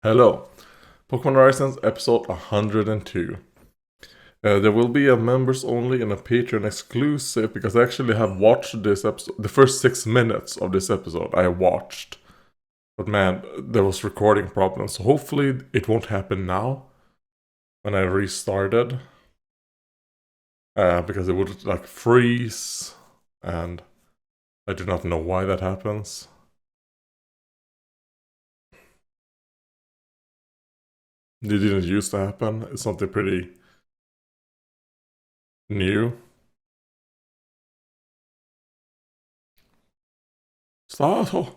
Hello, Pokemon Horizons episode 102. There will be a members only and a Patreon exclusive because I actually have watched this episode. The first 6 minutes of this episode I watched. But man, there was recording problems. So hopefully it won't happen now when I restarted. Because it would like freeze and I do not know why that happens. It didn't used to happen. It's something pretty new. Start.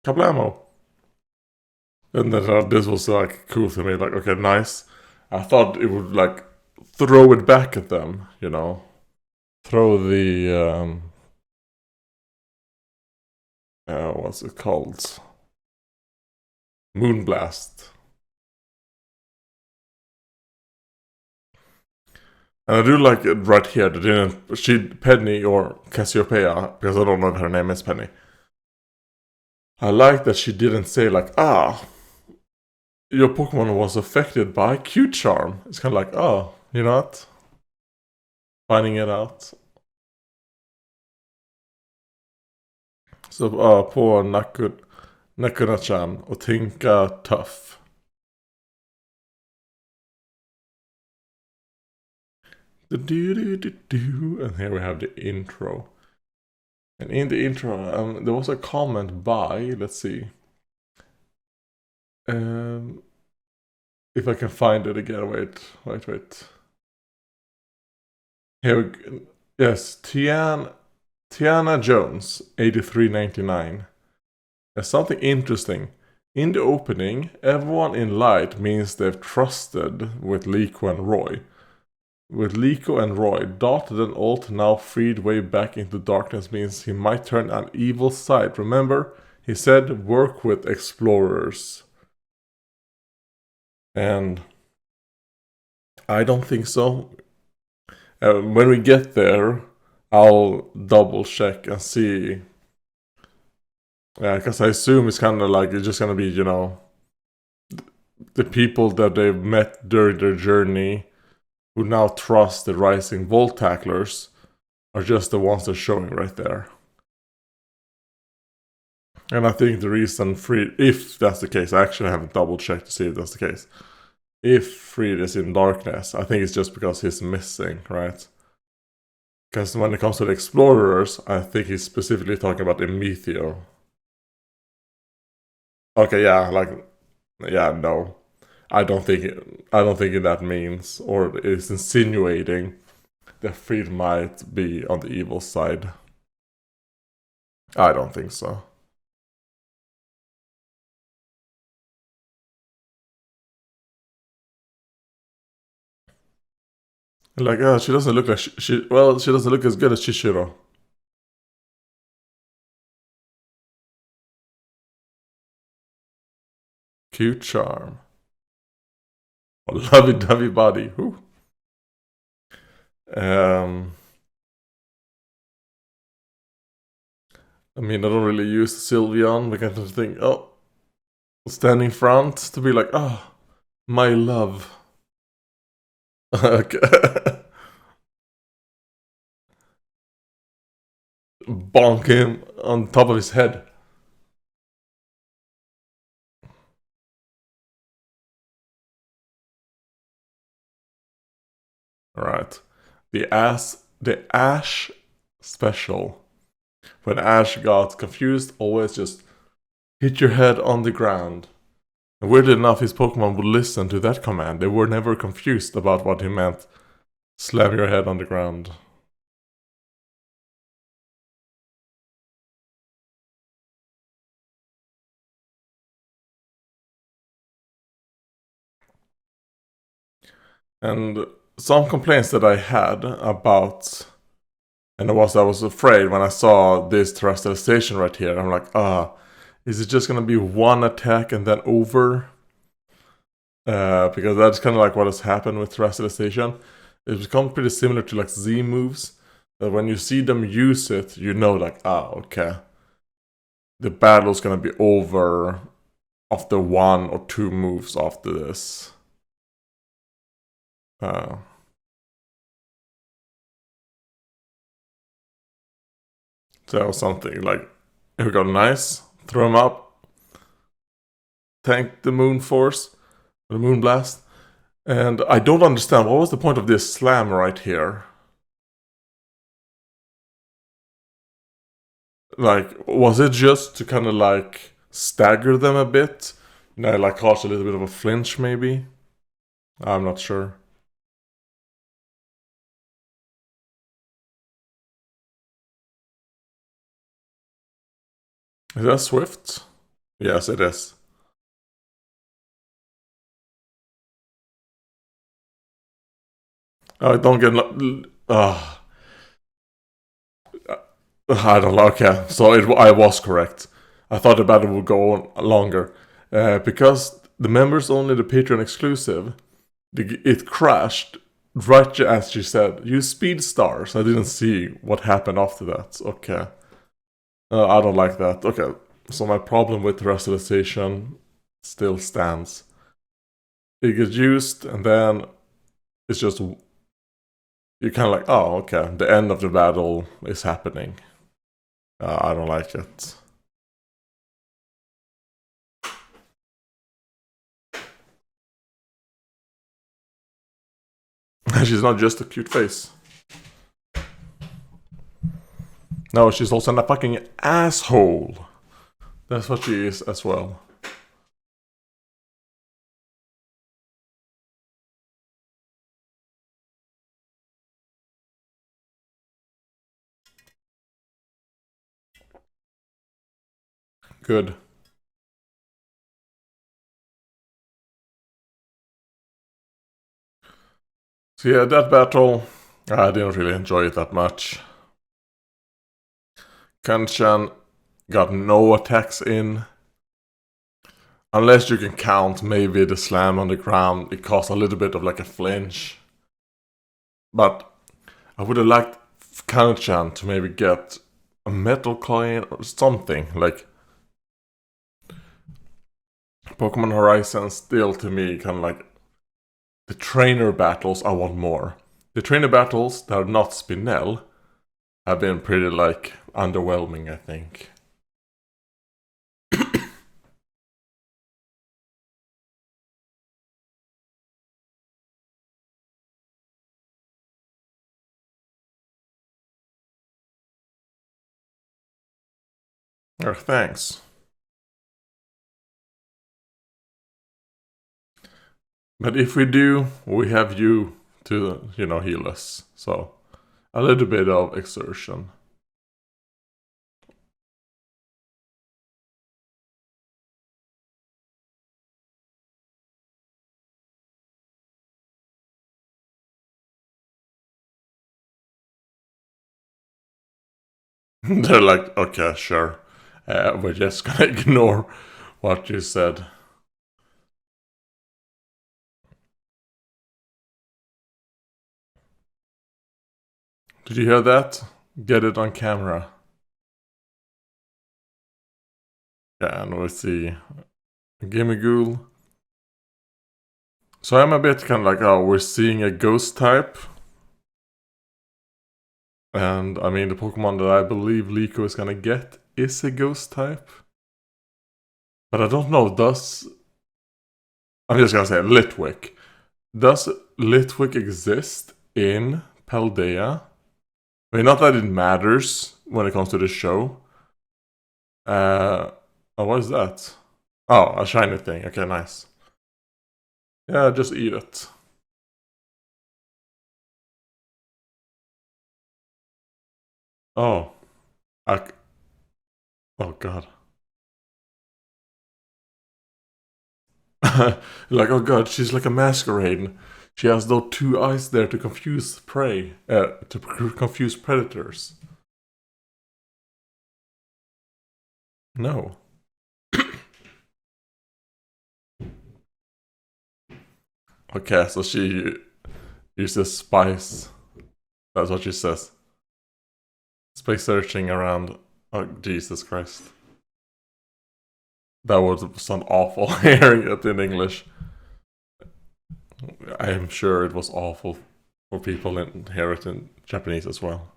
Kablamo. And then this was like cool to me. Like, okay, nice. I thought it would like throw it back at them, you know, throw the what's it called? Moonblast. And I do like it right here. They didn't Penny or Cassiopeia, because I don't know if her name is Penny. I like that she didn't say like, your Pokemon was affected by Q-Charm. It's kind of like, oh, you know what? Finding it out. Så på Nakuna-chan och tänka tough. And here we have the intro. And in the intro, there was a comment by, let's see. If I can find it again, wait. Here we go. Yes, Tiana Jones, 8399. There's something interesting. In the opening, everyone in light means they've trusted with Liko and Roy. With Liko and Roy, dotted and alt now freed way back into darkness means he might turn an evil side. Remember, he said work with explorers. And I don't think so. When we get there, I'll double check and see. Yeah, because I assume it's kind of like it's just gonna be, you know, the people that they've met during their journey who now trust the rising Volt Tacklers are just the ones they're showing right there. And I think the reason Freed, if that's the case, I actually haven't double checked to see if that's the case. If Freed is in darkness, I think it's just because he's missing, right? Because when it comes to the explorers, I think he's specifically talking about Emetheo. Okay, no. I don't think that means, or is insinuating that Freed might be on the evil side. I don't think so. Like, she doesn't look like she doesn't look as good as Chishiro. Cute charm. Oh, lovey-dovey body. Whew. I mean, I don't really use Sylveon, but kind of think, standing front to be like, my love. Bonk him on top of his head. Alright. The Ash special. When Ash got confused, always just hit your head on the ground. And weirdly enough, his Pokemon would listen to that command. They were never confused about what he meant. Slam your head on the ground. And some complaints that I had about, and I was afraid when I saw this terrestrialization right here. I'm like, is it just gonna be one attack and then over? Because that's kind of like what has happened with terrestrialization. It's become pretty similar to like Z moves. that when you see them use it, you know, like, okay, the battle's gonna be over after 1 or 2 moves after this. So something like, here we go, nice. Throw him up. Tank the moon force, the moon blast. And I don't understand, what was the point of this slam right here? Like, was it just to kind of like stagger them a bit? You know, like cause a little bit of a flinch maybe? I'm not sure. Is that Swift? Yes, it is. I don't get. I don't know. Okay, so I was correct. I thought the battle would go on longer. Because the members only the Patreon exclusive, it crashed right as she said. Use speed stars. I didn't see what happened after that. Okay. I don't like that. Okay, so my problem with the recitation still stands. It gets used, and then it's just. You're kind of like, oh, okay, the end of the battle is happening. I don't like it. She's not just a cute face. No, she's also a fucking asshole. That's what she is as well. Good. So yeah, that battle, I didn't really enjoy it that much. Kanchan got no attacks in. Unless you can count maybe the slam on the ground, it caused a little bit of like a flinch. But I would have liked Kanchan to maybe get a metal coin or something. Like Pokemon Horizon still to me kind of like the trainer battles I want more. The trainer battles that are not Spinel have been pretty like underwhelming, I think. Thanks. But if we do, we have you to, heal us. So, a little bit of exertion. They're like, okay, sure. We're just gonna ignore what you said. Did you hear that? Get it on camera. Yeah, and we see Gimmighoul. So I'm a bit kind of like, oh, we're seeing a ghost type. And I mean, the Pokemon that I believe Liko is gonna get is a ghost type. But I don't know, I'm just gonna say Litwick. Does Litwick exist in Paldea? I mean, not that it matters when it comes to the show. Oh, what is that? Oh, a shiny thing. Okay, nice. Yeah, just eat it. Oh. Oh, God. Like, oh god, she's like a masquerade. She has those 2 eyes there to confuse prey, to confuse predators. No. Okay, so she uses spice. That's what she says. Space searching around. Oh, Jesus Christ. That would sound awful hearing it in English. I am sure it was awful for people in hear it in Japanese as well.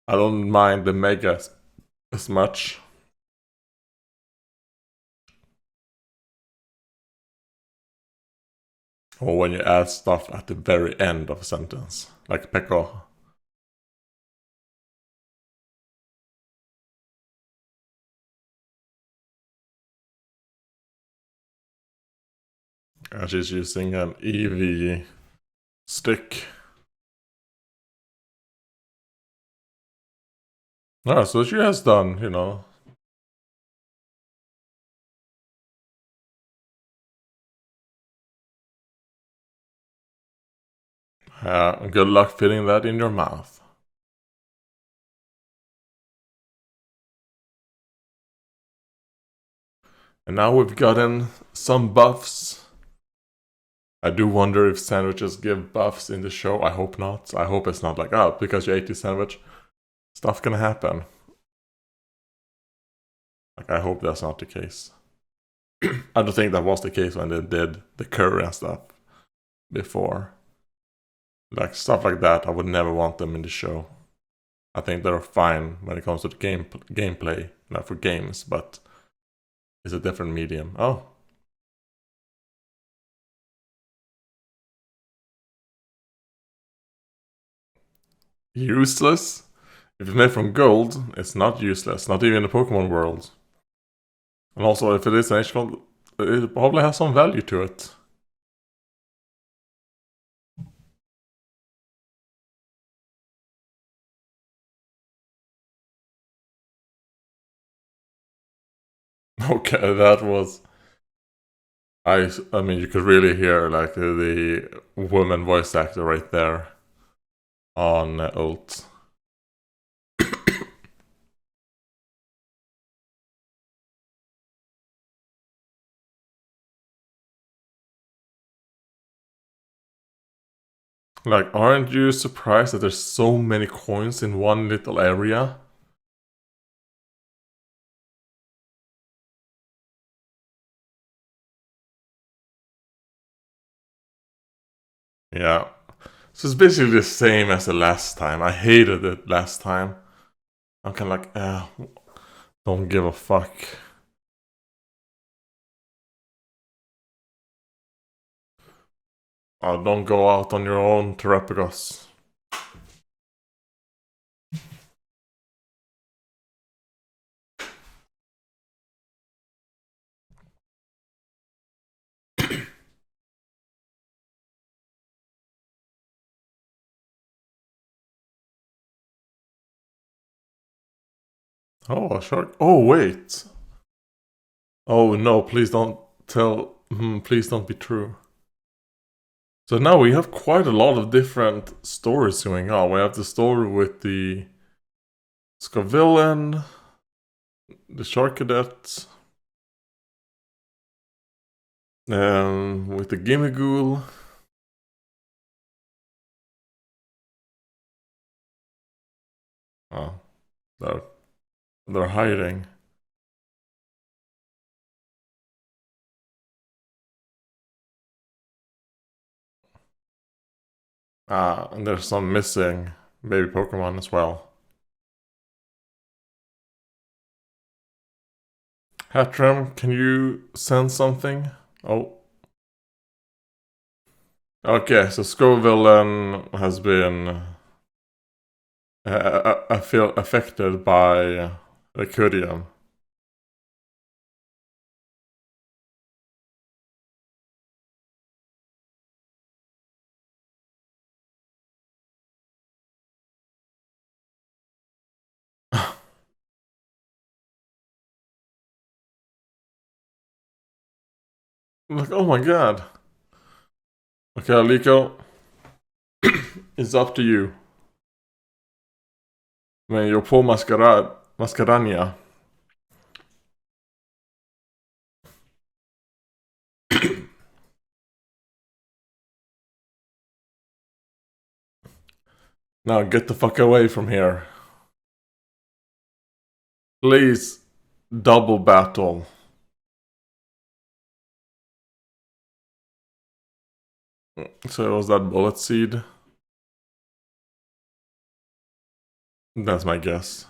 I don't mind the mega as much. Or when you add stuff at the very end of a sentence, like peko. And she's using an EV stick. Oh, so she has done, you know. Good luck fitting that in your mouth. And now we've gotten some buffs. I do wonder if sandwiches give buffs in the show. I hope not. I hope it's not like, oh, because you ate this sandwich, stuff can happen. Like, I hope that's not the case. I don't think that was the case when they did the curry and stuff before. Like, stuff like that, I would never want them in the show. I think they're fine when it comes to the gameplay, not for games, but it's a different medium. Oh. Useless? If it's made from gold, it's not useless, not even in the Pokemon world. And also, if it is an H-Gold, it probably has some value to it. Okay, that was... I mean, you could really hear like the woman voice actor right there on Ult. Like, aren't you surprised that there's so many coins in one little area? Yeah. So it's basically the same as the last time. I hated it last time. I'm kind of like, don't give a fuck. Don't go out on your own, Terapagos. Oh, a shark. Oh, wait. Oh, no, please don't tell. Please don't be true. So now we have quite a lot of different stories going on. We have the story with the Scavillain, the Shark Cadet, with the Gimmighoul. Oh, they're hiding. And there's some missing baby Pokemon as well. Hatram, can you send something? Oh. Okay, so Scavillain has been I feel affected by the Curium. Like, oh my god. Okay, Liko, it's up to you. Men jag på mascarania. Now get the fuck away from here. Please, double battle. So it was that bullet seed? That's my guess.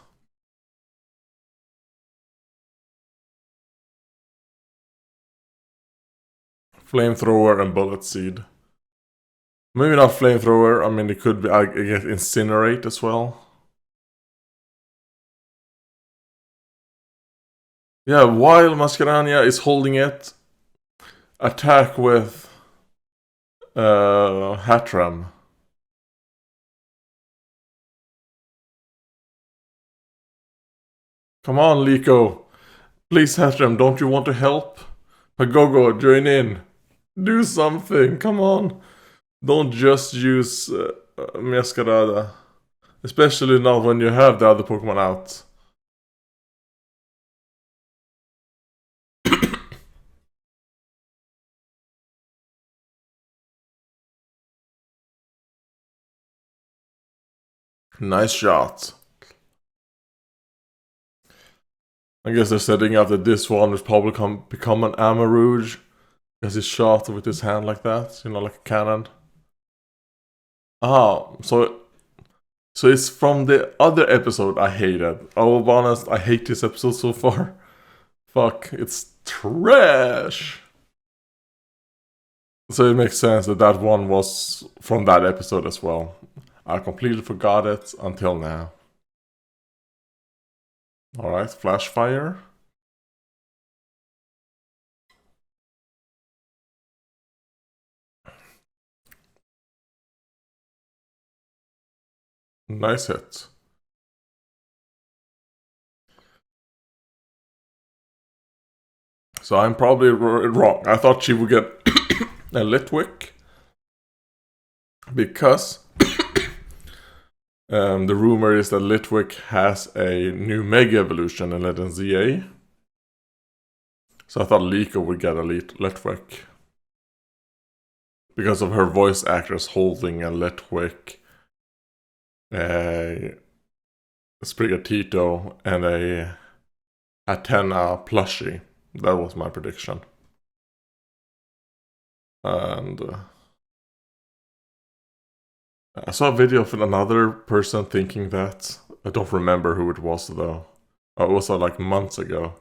Flamethrower and bullet seed. Maybe not flamethrower, I mean it could be, I guess, incinerate as well. Yeah, while Mascherania is holding it, attack with Hatram. Come on, Liko. Please, Hatram, don't you want to help? Pagogo, join in. Do something, come on. Don't just use Masquerada. Especially not when you have the other Pokemon out. Nice shot. I guess they're setting up that this one will probably become an Amarouge. Because he shot with his hand like that, you know, like a cannon. Ah, so it's from the other episode I hated. I will be honest, I hate this episode so far. Fuck, it's trash. So it makes sense that that one was from that episode as well. I completely forgot it until now. Alright, flash fire. Nice hit. So I'm probably wrong. I thought she would get a Litwick. Because the rumor is that Litwick has a new Mega Evolution in Legend ZA. So I thought Liko would get a Litwick. Because of her voice actress holding a Litwick, a Sprigatito, and a Athena plushie. That was my prediction. And I saw a video of another person thinking that. I don't remember who it was though. Oh, it was like months ago.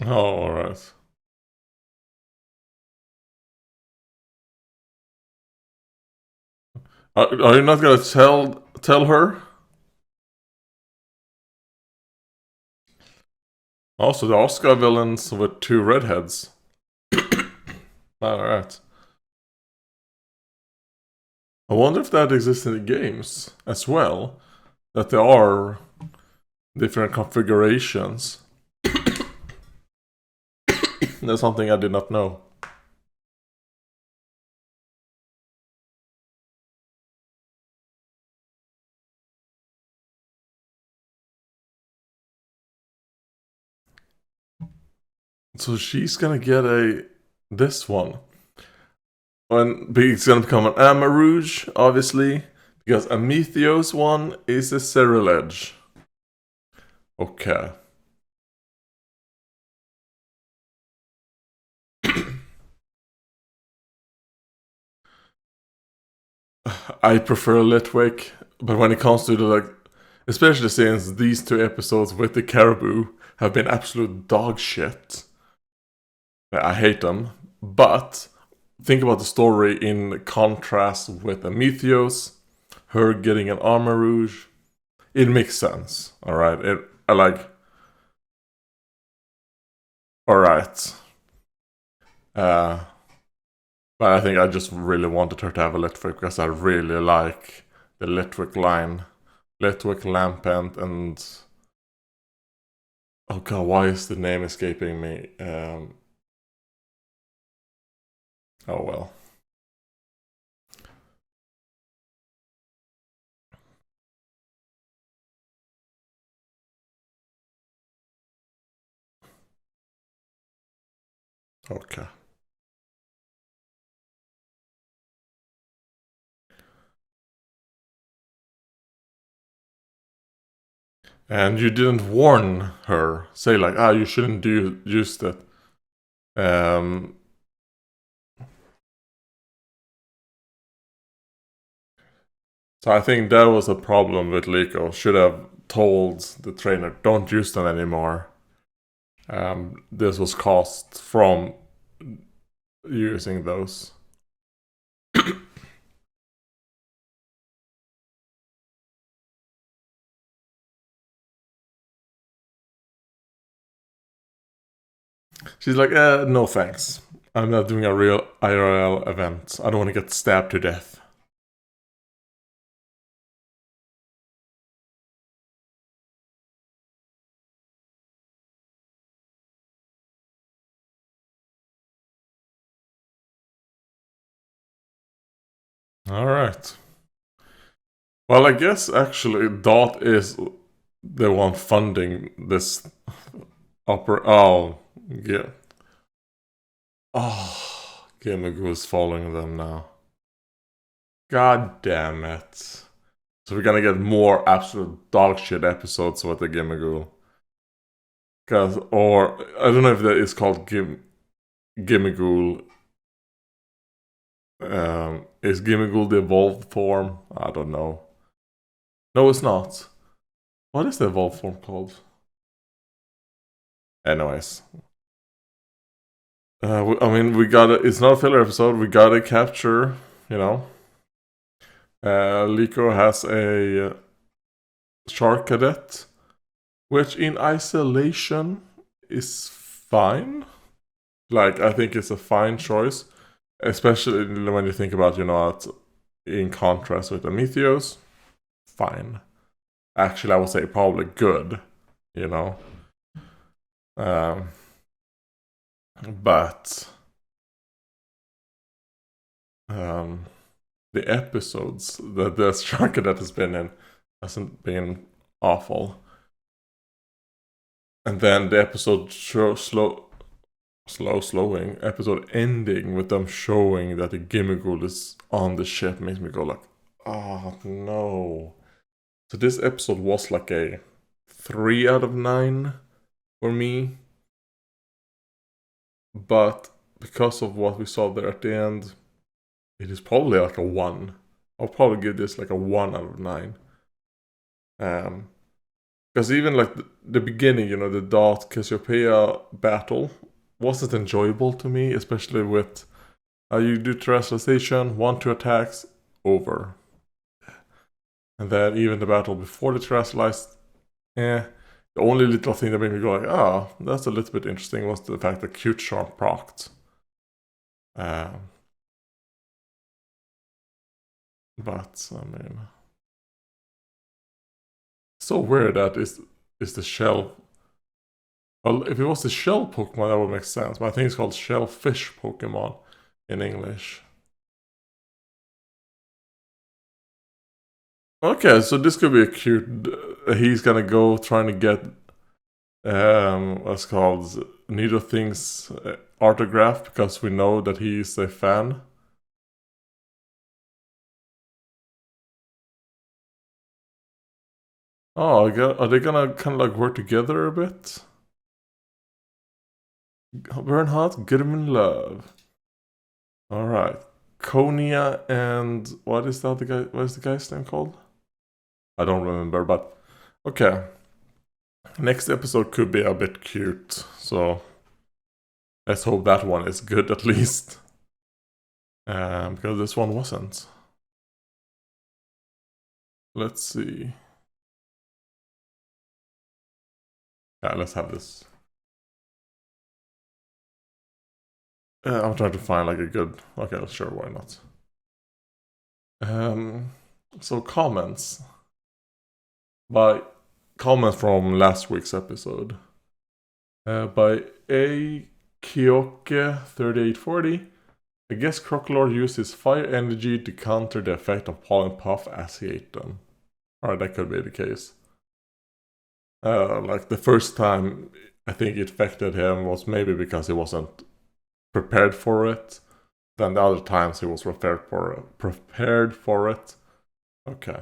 Oh, alright. Are you not gonna tell her? Also, the Oscar villains with 2 redheads. Alright. I wonder if that exists in the games as well. That there are different configurations. That's something I did not know. So she's gonna get this one. And it's gonna become an Amarouge, obviously. Because a Meteos one is a Ceruledge. Okay. I prefer Litwick, but when it comes to the especially since these 2 episodes with the Caribou have been absolute dog shit. I hate them, but think about the story in contrast with the Meteos, her getting an Armarouge. It makes sense, alright? I like... Alright. But I think I just really wanted her to have a Litwick because I really like the Litwick line. Litwick, Lampent, and... Oh god, why is the name escaping me? Oh well. Okay. And you didn't warn her. Say like, you shouldn't use that. So I think that was a problem with Liko. Should have told the trainer, don't use them anymore. This was caused from using those. She's like, no thanks. I'm not doing a real IRL event. I don't want to get stabbed to death. Alright. Well, I guess actually Dot is the one funding this Oh, yeah. Oh, Gimagu is following them now. God damn it. So we're gonna get more absolute dog shit episodes with the Gimagool. Or, I don't know if that is called Gimagool. Is Gimagool the evolved form? I don't know. No, it's not. What is the evolved form called? Anyways. I mean, we gotta, it's not a filler episode, we gotta capture, you know. Liko has a Shark Cadet, which in isolation is fine. Like, I think it's a fine choice, especially when you think about, in contrast with Amethyos, fine. Actually, I would say probably good, you know. But the episodes that the Shark Cadet has been in hasn't been awful. And then the episode slowing episode ending with them showing that the Gimmighoul is on the ship makes me go like, oh no. So this episode was like a 3 out of 9 for me. But because of what we saw there at the end, it is probably like a 1. I'll probably give this like a 1 out of 9. Because even like the beginning, the Dot Cassiopeia battle wasn't enjoyable to me, especially with you do terrestrialization, 1-2 attacks, over. And then even the battle before the terrestrialized, the only little thing that made me go like, that's a little bit interesting was the fact that Cute Charm procced. But, I mean... So weird that is the shell... Well, if it was the shell Pokemon, that would make sense. But I think it's called shellfish Pokemon in English. Okay, so this could be a cute... he's gonna go trying to get... what's called... Nidothing's autograph, because we know that he's a fan. Oh, are they gonna kind of like work together a bit? Burn hot, get him in love. Alright. Konya and what is the other guy? What is the guy's name called? I don't remember, but okay. Next episode could be a bit cute, so let's hope that one is good at least. Because this one wasn't. Let's see. Yeah, let's have this. I'm trying to find like a good. Okay, sure, why not? So comments from last week's episode. By A Kyoke 3840. I guess Crocodile used his fire energy to counter the effect of Pollen Puff as he ate them. Alright, that could be the case. Like the first time I think it affected him was maybe because he wasn't prepared for it. Then the other times he was prepared for it. Okay.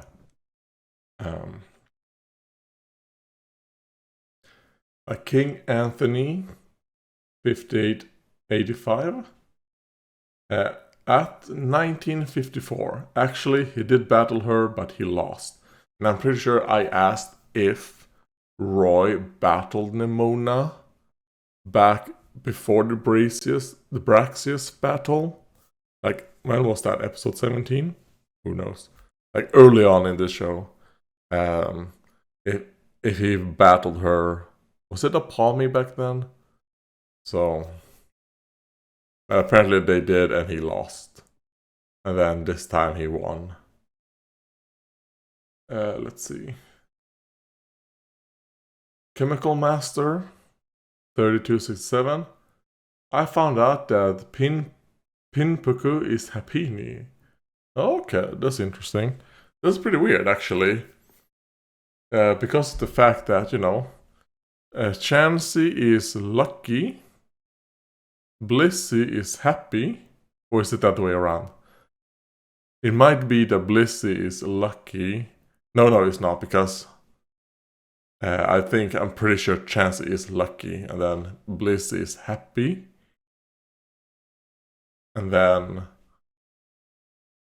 King Anthony 5885. At 1954, actually he did battle her, but he lost. And I'm pretty sure I asked if Roy battled Nemona back before the Braxius battle. Like, when was that? Episode 17? Who knows? Like, early on in the show. If he battled her. Was it a Palmy back then? So, apparently they did, and he lost. And then this time he won. Let's see. Chemical Master 3267. I found out that Pinpuku is Hapini. Okay, that's interesting. That's pretty weird, actually. Because of the fact that, Chansey is lucky, Blissey is happy, or is it that way around? It might be that Blissey is lucky. No, it's not, because I'm pretty sure Chansey is lucky, and then Blissey is happy. And then,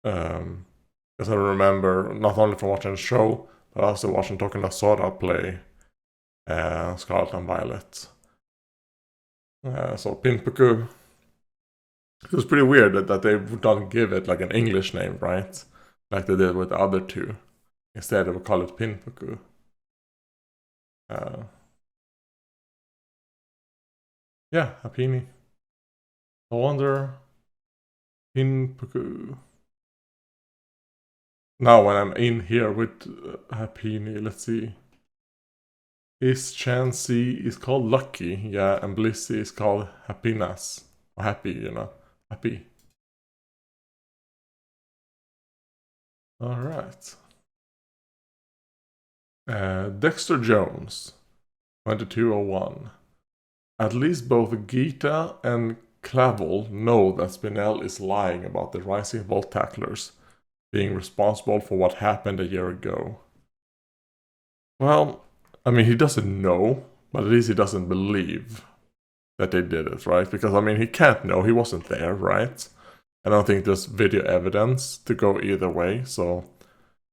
as I remember, not only from watching the show, but also watching Tokyo Soda play Scarlet and Violet. So Pinpuku. It was pretty weird that they don't give it like an English name, right? Like they did with the other two. Instead, they would call it Pinpuku. Yeah, Hapini. I wonder. Pinpuku. Now when I'm in here with Hapini, let's see. Is Chansey is called Lucky, yeah, and Blissey is called Happiness. Or Happy, Happy. Alright. Dexter Jones, 2201. At least both Gita and Clavel know that Spinell is lying about the Rising Volt Tacklers being responsible for what happened a year ago. Well, I mean, he doesn't know, but at least he doesn't believe that they did it, right? Because, I mean, he can't know, he wasn't there, right? I don't think there's video evidence to go either way, so...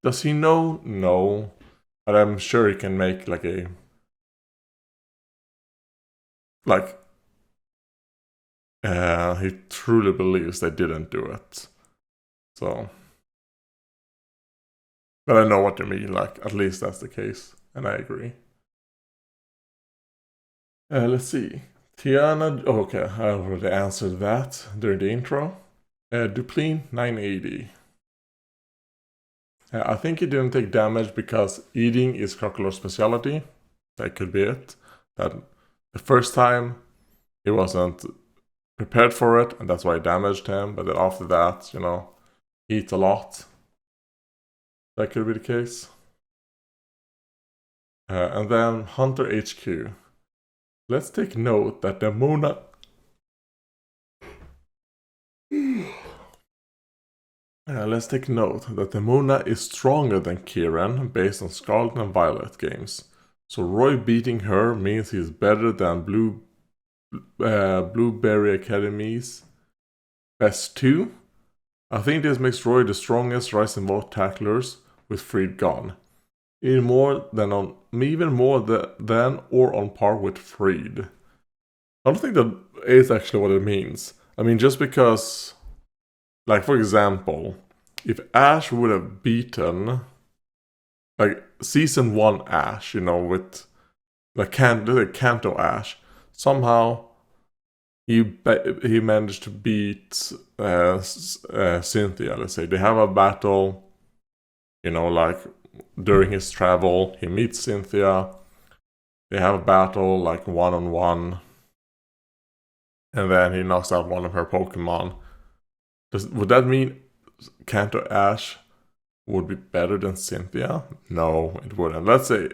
Does he know? No. But I'm sure he can make, like, a... Like... he truly believes they didn't do it. So... But I know what you mean, like, at least that's the case. And I agree. Let's see. Tiana... Oh, okay, I already answered that during the intro. Duplin 980. I think he didn't take damage because eating is Crocodile's specialty. That could be it. That the first time he wasn't prepared for it, and that's why it damaged him. But then after that, he eats a lot. That could be the case. And then Hunter HQ. Let's take note that the Mona... let's take note that the Mona is stronger than Kieran based on Scarlet and Violet games. So Roy beating her means he's better than Blueberry Academy's best 2. I think this makes Roy the strongest Rising Volt Tacklers with Freed gone. Even more than or on par with Freed. I don't think that is actually what it means. I mean, just because, like, for example, if Ash would have beaten, like, Season 1 Ash, with, like, Kanto Ash, somehow he managed to beat Cynthia. Let's say they have a battle, like during his travel, he meets Cynthia. They have a battle like 1-on-1, and then he knocks out one of her Pokemon. Would that mean Kanto Ash would be better than Cynthia? No, it wouldn't. Let's say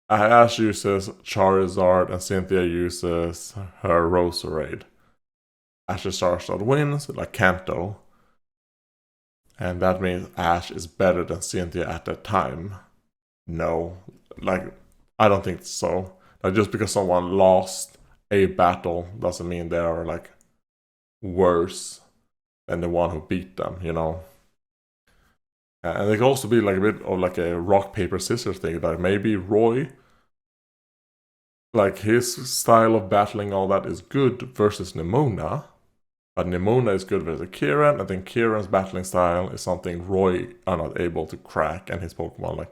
Ash uses Charizard and Cynthia uses her Roserade. Ash's Charizard wins, like Kanto. And that means Ash is better than Cynthia at that time. No. I don't think so. Just because someone lost a battle doesn't mean they are, worse than the one who beat them, And it could also be a bit of a rock, paper, scissors thing. Maybe Roy, his style of battling, all that is good versus Nemona. But Nemona is good versus Kieran, and then Kieran's battling style is something Roy are not able to crack, and his Pokemon,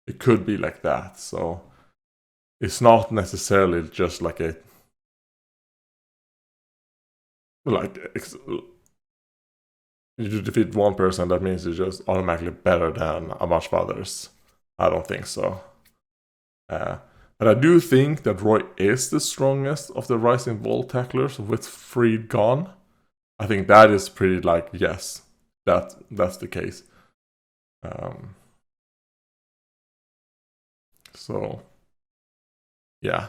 it could be like that. So it's not necessarily just you defeat one person, that means you're just automatically better than a bunch of others. I don't think so. But I do think that Roy is the strongest of the Rising Volt tacklers with Freed gone. I think that is pretty yes, that's the case. So, yeah.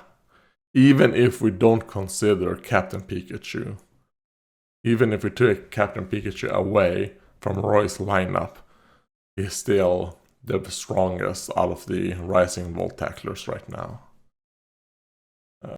Even if we don't consider Captain Pikachu, even if we took Captain Pikachu away from Roy's lineup, he's still the strongest out of the Rising Volt tacklers right now.